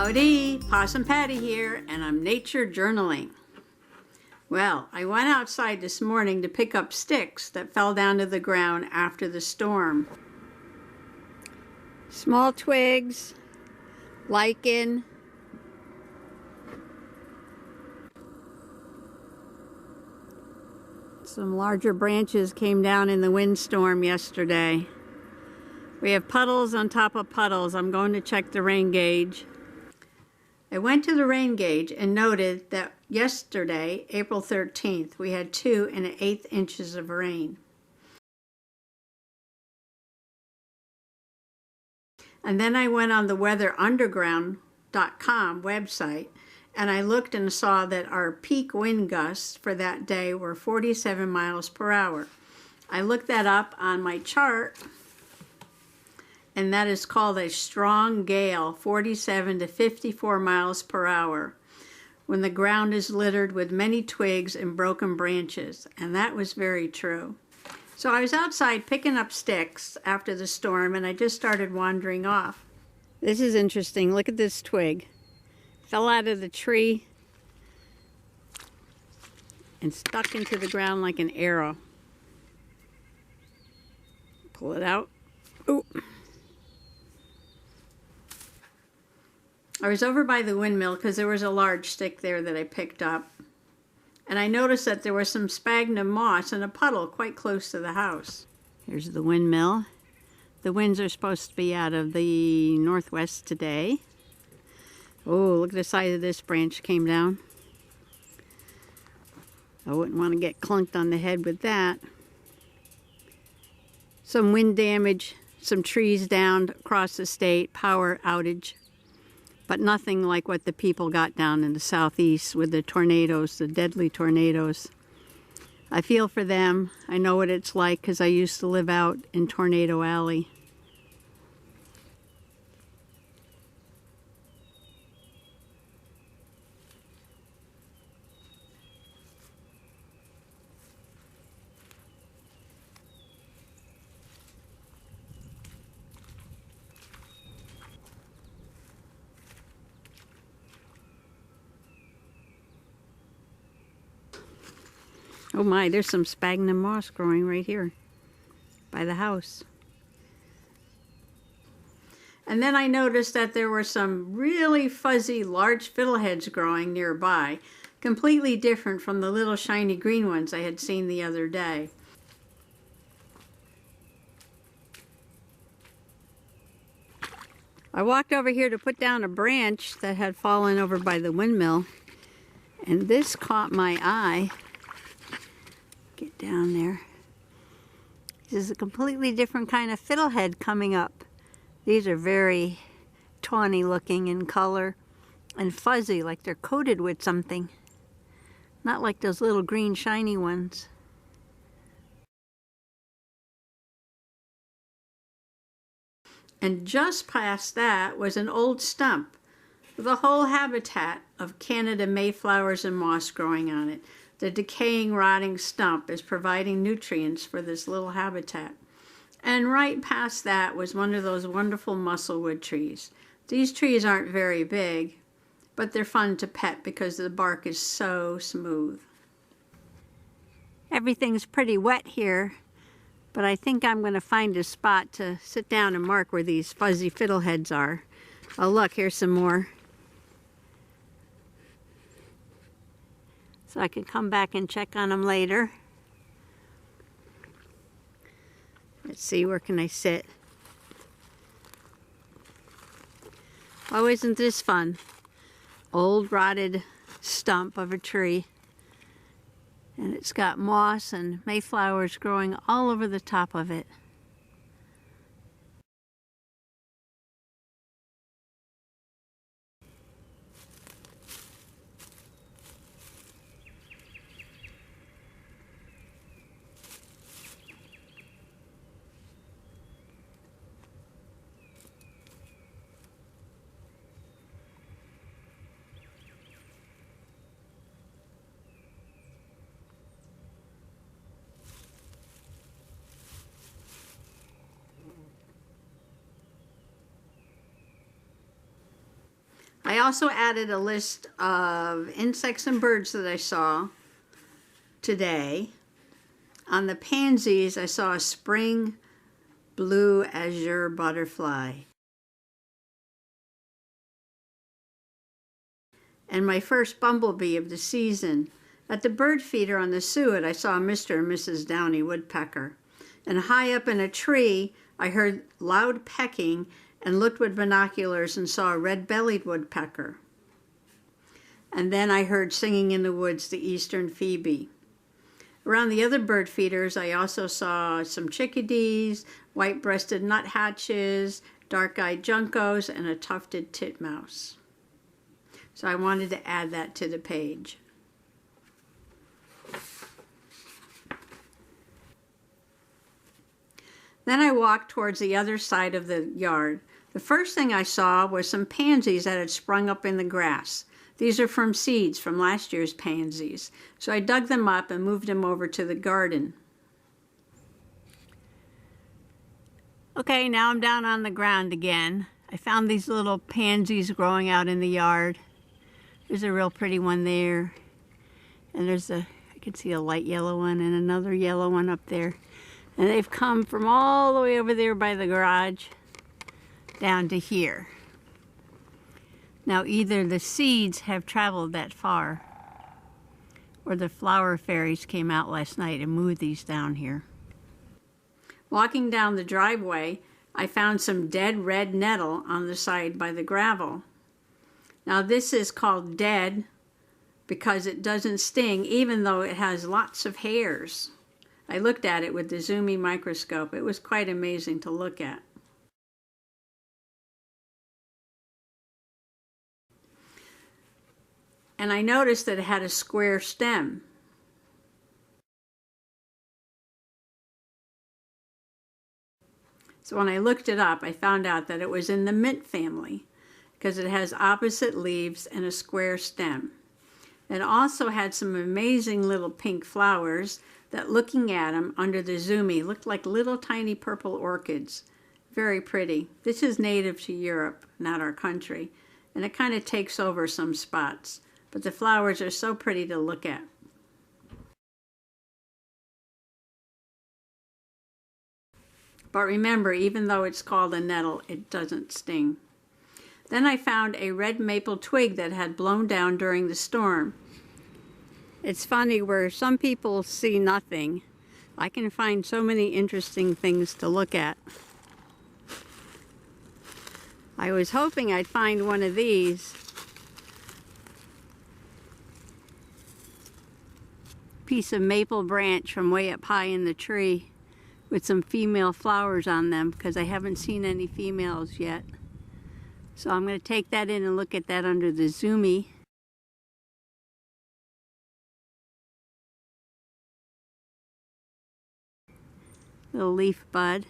Howdy, Possum Patty here, and I'm nature journaling. Well, I went outside this morning to pick up sticks that fell down to the ground after the storm. Small twigs, lichen, some larger branches came down in the windstorm yesterday. We have puddles on top of puddles. I'm going to check the rain gauge. I went to the rain gauge and noted that yesterday, April 13th, we had 2 1/8 inches of rain. And then I went on the weatherunderground.com website and I looked and saw that our peak wind gusts for that day were 47 miles per hour. I looked that up on my chart, and that is called a strong gale, 47 to 54 miles per hour, when the ground is littered with many twigs and broken branches, and that was very true. So I was outside picking up sticks after the storm, and I just started wandering off. This is interesting. Look at this twig. Fell out of the tree and stuck into the ground like an arrow. Pull it out. Ooh. I was over by the windmill because there was a large stick there that I picked up. And I noticed that there was some sphagnum moss in a puddle quite close to the house. Here's the windmill. The winds are supposed to be out of the northwest today. Oh, look at the size of this branch came down. I wouldn't want to get clunked on the head with that. Some wind damage, some trees down across the state, power outage. But nothing like what the people got down in the southeast with the tornadoes, the deadly tornadoes. I feel for them. I know what it's like because I used to live out in Tornado Alley. Oh my, there's some sphagnum moss growing right here by the house. And then I noticed that there were some really fuzzy large fiddleheads growing nearby, completely different from the little shiny green ones I had seen the other day. I walked over here to put down a branch that had fallen over by the windmill, and this caught my eye. Get down there. This is a completely different kind of fiddlehead coming up. These are very tawny looking in color and fuzzy, like they're coated with something. Not like those little green shiny ones. And just past that was an old stump with a whole habitat of Canada mayflowers and moss growing on it. The decaying, rotting stump is providing nutrients for this little habitat. And right past that was one of those wonderful musclewood trees. These trees aren't very big, but they're fun to pet because the bark is so smooth. Everything's pretty wet here, but I think I'm going to find a spot to sit down and mark where these fuzzy fiddleheads are. Oh look, here's some more. So I can come back and check on them later. Let's see, where can I sit? Oh, isn't this fun? Old rotted stump of a tree. And it's got moss and mayflowers growing all over the top of it. I also added a list of insects and birds that I saw today. On the pansies, I saw a spring blue azure butterfly. And my first bumblebee of the season. At the bird feeder on the suet, I saw Mr. and Mrs. Downy woodpecker. And high up in a tree, I heard loud pecking and looked with binoculars and saw a red-bellied woodpecker. And then I heard singing in the woods the eastern phoebe. Around the other bird feeders, I also saw some chickadees, white-breasted nuthatches, dark-eyed juncos, and a tufted titmouse. So I wanted to add that to the page. Then I walked towards the other side of the yard. The first thing I saw was some pansies that had sprung up in the grass. These are from seeds from last year's pansies. So I dug them up and moved them over to the garden. Okay, now I'm down on the ground again. I found these little pansies growing out in the yard. There's a real pretty one there. And I can see a light yellow one and another yellow one up there. And they've come from all the way over there by the garage down to here. Now either the seeds have traveled that far or the flower fairies came out last night and moved these down here. Walking down the driveway, I found some dead red nettle on the side by the gravel. Now this is called dead because it doesn't sting even though it has lots of hairs. I looked at it with the zoomy microscope. It was quite amazing to look at. And I noticed that it had a square stem. So when I looked it up, I found out that it was in the mint family because it has opposite leaves and a square stem. It also had some amazing little pink flowers that, looking at them under the zoomy, looked like little tiny purple orchids. Very pretty. This is native to Europe, not our country, and it kind of takes over some spots. But the flowers are so pretty to look at. But remember, even though it's called a nettle, it doesn't sting. Then I found a red maple twig that had blown down during the storm. It's funny where some people see nothing. I can find so many interesting things to look at. I was hoping I'd find one of these. Piece of maple branch from way up high in the tree with some female flowers on them because I haven't seen any females yet. So I'm going to take that in and look at that under the zoomy. Little leaf bud.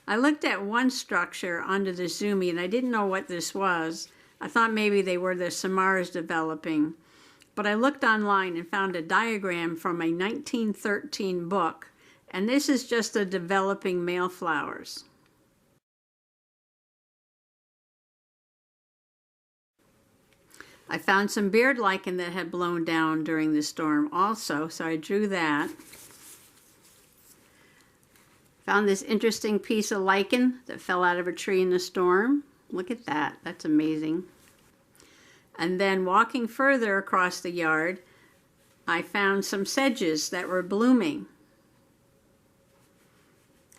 I looked at one structure under the zoomy and I didn't know what this was. I thought maybe they were the samars developing. But I looked online and found a diagram from a 1913 book, and this is just the developing male flowers. I found some beard lichen that had blown down during the storm also, so I drew that. Found this interesting piece of lichen that fell out of a tree in the storm. Look at that, that's amazing. And then walking further across the yard, I found some sedges that were blooming.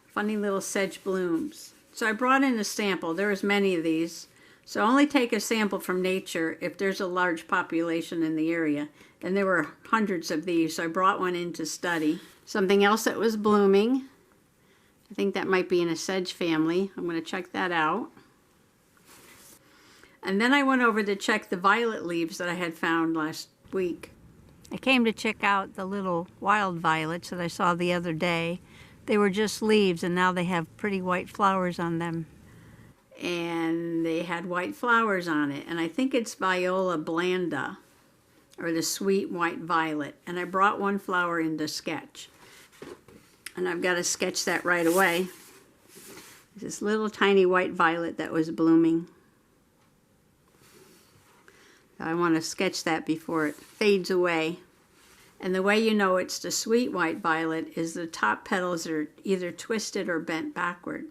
Funny little sedge blooms. So I brought in a sample. There was many of these. So only take a sample from nature if there's a large population in the area. And there were hundreds of these, so I brought one in to study. Something else that was blooming. I think that might be in a sedge family. I'm going to check that out. And then I went over to check the violet leaves that I had found last week. I came to check out the little wild violets that I saw the other day. They were just leaves and now they have pretty white flowers on them. And they had white flowers on it. And I think it's Viola blanda, or the sweet white violet. And I brought one flower in to sketch. And I've got to sketch that right away. This little tiny white violet that was blooming. I want to sketch that before it fades away. And the way you know it's the sweet white violet is the top petals are either twisted or bent backward.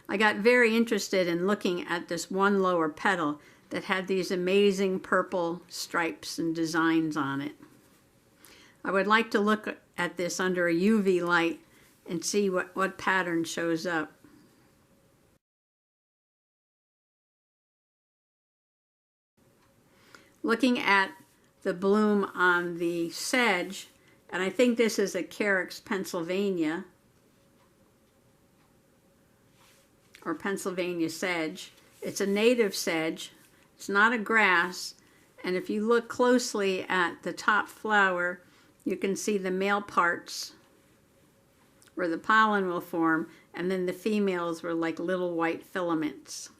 I got very interested in looking at this one lower petal that had these amazing purple stripes and designs on it. I would like to look at this under a UV light and see what pattern shows up. Looking at the bloom on the sedge, and I think this is a Carex Pennsylvania, or Pennsylvania sedge. It's a native sedge. It's not a grass, and if you look closely at the top flower, you can see the male parts where the pollen will form, and then the females were like little white filaments.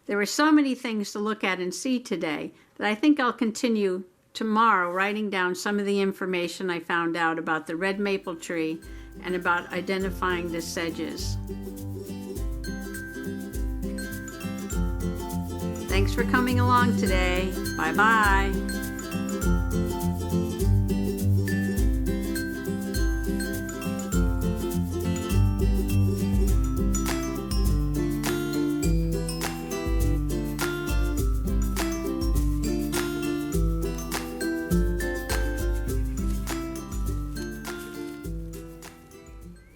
There were so many things to look at and see today that I think I'll continue tomorrow writing down some of the information I found out about the red maple tree and about identifying the sedges. Thanks for coming along today. Bye-bye.